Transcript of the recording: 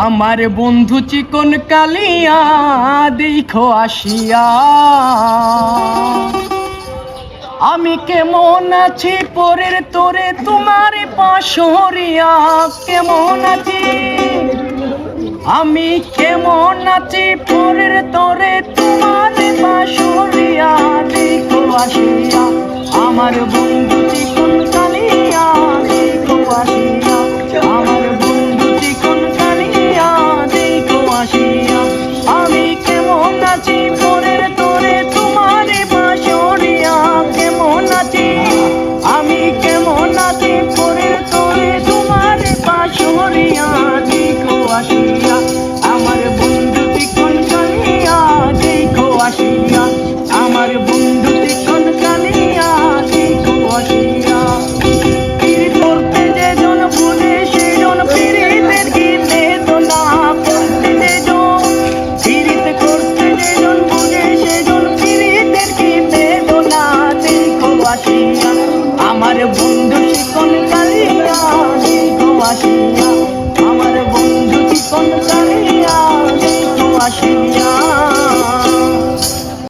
আমার বন্ধু চিকন কালিয়া দেখো আসিয়া, আমি কেমন আছি পরের তোরে তোমার পাশরিয়া। কেমন আছি আমি, কেমন আছি পরের তোরে তোমার পাশরিয়া। দেখো আসিয়া আমার বন্ধু চিকন কালিয়া, দেখো আসিয়া আমার বন্ধু চিকন কালিয়া, দেখো আসিয়া। আমি কেমন আছি পরের তোরে তোমার পাশরিয়া। কেমন আছি আমি, কেমন আছি পরের তোরে তোমার পাশরিয়া। দেখো আসিয়া আমার বন্ধু চিকন কালিয়া, দেখো আসিয়া আমার বন্ধু চিকন কালিয়া, দেখো আসিয়া। পীড়িত করতে যেজন ভুলে সেজন পীড়িতের কি বেদনা। করতে যেজন পীড়িত করতে যেজন ভুলে সেজন পীড়িতের কি বেদনা। দেখো আসিয়া আমার বন্ধু চিকন কালিয়া, দেখো আসিয়া আমার বন্ধু চিকন